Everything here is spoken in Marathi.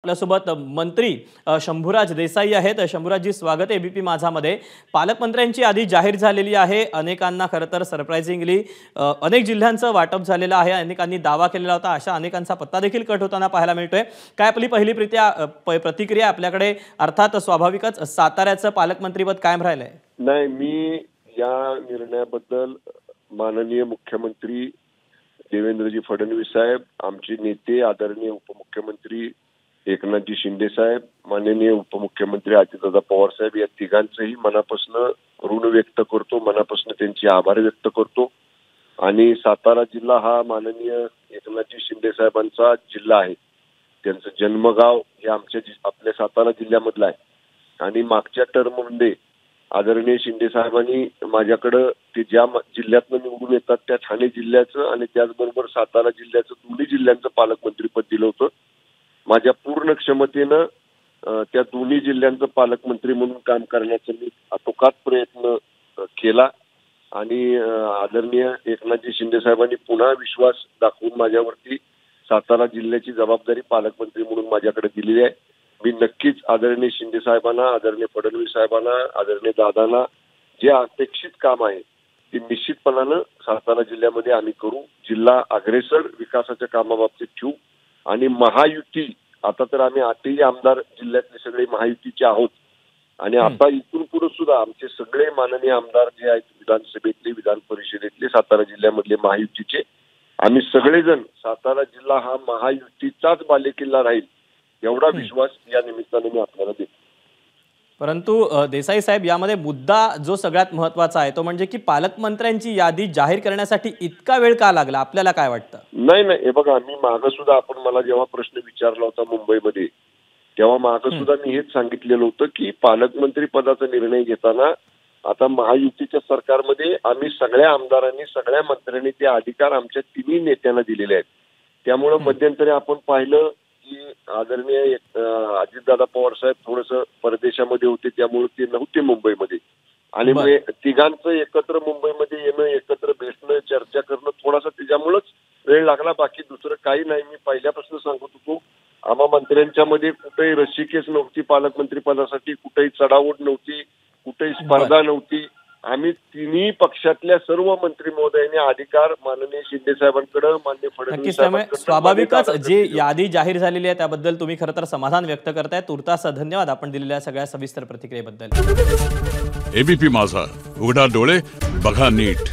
आपल्यासोबत मंत्री शंभूराज देसाई आहेत। शंभूराजजी, स्वागत आहे एबीपी माझामध्ये। पालकमंत्र्यांची यादी जाहीर झालेली आहे। अनेकांना खरं तर सरप्राइजिंगली अनेक जिल्ह्यांचं वाटप झालेलं आहे। अनेकांनी दावा केलेला होता, अशा अनेकांचा पत्ता देखील कट होताना पाहायला मिळतोय। काय आपली पहिली प्रतिक्रिया आपल्याकडे? अर्थात स्वाभाविकच साताऱ्याचं पालकमंत्रीपद कायम राहिलंय? नाही, मी या निर्णयाबद्दल माननीय मुख्यमंत्री देवेंद्रजी फडणवीस साहेब, आमचे नेते आदरणीय उपमुख्यमंत्री एकनाथजी शिंदे साहेब, माननीय उपमुख्यमंत्री अजितदादा पवार साहेब, या तिघांचंही मनापासून ऋण व्यक्त करतो, मनापासून त्यांचे आभार व्यक्त करतो। आणि सातारा जिल्हा हा माननीय एकनाथजी शिंदे साहेबांचा जिल्हा आहे। त्यांचं जन्मगाव हे आपल्या सातारा जिल्ह्यामधलं आहे। आणि मागच्या टर्ममध्ये आदरणीय शिंदे साहेबांनी माझ्याकडं ते ज्या जिल्ह्यातनं निवडून येतात त्या ठाणे जिल्ह्याचं आणि त्याचबरोबर सातारा जिल्ह्याचं, दोन्ही जिल्ह्यांचं पालकमंत्रीपद दिलं होतं। माझ्या पूर्ण क्षमतेनं त्या दोन्ही जिल्ह्यांचं पालकमंत्री म्हणून काम करण्याचा मी आटोकाट प्रयत्न केला। आणि आदरणीय एकनाथजी शिंदे साहेबांनी पुन्हा विश्वास दाखवून माझ्यावरती सातारा जिल्ह्याची जबाबदारी पालकमंत्री म्हणून माझ्याकडे दिलेली आहे। मी नक्कीच आदरणीय शिंदे साहेबांना, आदरणीय फडणवीस साहेबांना, आदरणीय दादांना जे अपेक्षित काम आहे ते निश्चितपणानं सातारा जिल्ह्यामध्ये आम्ही करू। जिल्हा अग्रेसर विकासाच्या कामाबाबतीत ठेवू। आणि महायुती, आता तर आम्ही 8ही आमदार जिल्ह्यातले सगळे महायुतीचे आहोत। आणि आता इथून पुढे सुद्धा आमचे सगळे माननीय आमदार जे आहेत विधानसभेतले, विधान परिषदेतले, सातारा जिल्ह्यामधले महायुतीचे, आम्ही सगळेजण सातारा जिल्हा हा महायुतीचाच बालेकिल्ला राहील एवढा विश्वास या निमित्ताने मी आपल्याला देतो। परंतु देसाई साहेब, यामध्ये मुद्दा जो सगळ्यात महत्त्वाचा आहे तो म्हणजे की पालकमंत्र्यांची यादी जाहीर करण्यासाठी इतका वेळ का लागला? आपल्याला काय वाटतं? नाही, हे बघा, मी मागं सुद्धा आपण मला जेव्हा प्रश्न विचारला होता मुंबईमध्ये, तेव्हा मागं सुद्धा मी हेच सांगितलेलं होतं की पालकमंत्री पदाचा निर्णय घेताना आता महायुतीच्या सरकारमध्ये आम्ही सगळ्या आमदारांनी, सगळ्या मंत्र्यांनी ते अधिकार आमच्या तिन्ही नेत्यांना दिलेले आहेत। त्यामुळे मध्यंतरी आपण पाहिलं की आदरणीय अजितदादा पवार साहेब थोडंसं परदेशामध्ये होते, त्यामुळे ते नव्हते मुंबईमध्ये। आणि तिघांचं एकत्र मुंबईमध्ये येणं, एकत्र भेटणं, चर्चा करणं थोडासा त्याच्यामुळेच वेळ लागला, बाकी दुसरं काही नाही। मी पहिल्यापासून सांगत होतो, आम्हा मंत्र्यांच्या मध्ये कुठेही रस्सीखेच नव्हती पालकमंत्री पदासाठी, कुठेही चढाओढ नव्हती, कुठेही स्पर्धा नव्हती। आम्ही तिन्ही पक्षातल्या सर्व मंत्री महोदयांनी अधिकार माननीय शिंदे साहेबांकडे, माननीय फडणवीस साहेबांकडे, स्वाभाविकच जी यादी जाहीर झालेली आहे त्याबद्दल तुम्ही खरं तर समाधान व्यक्त करताय। तुर्तास धन्यवाद आपण दिलेल्या सगळ्या सविस्तर प्रतिक्रियेबद्दल। एबीपी माझा, उघडा डोळे बघा नीट।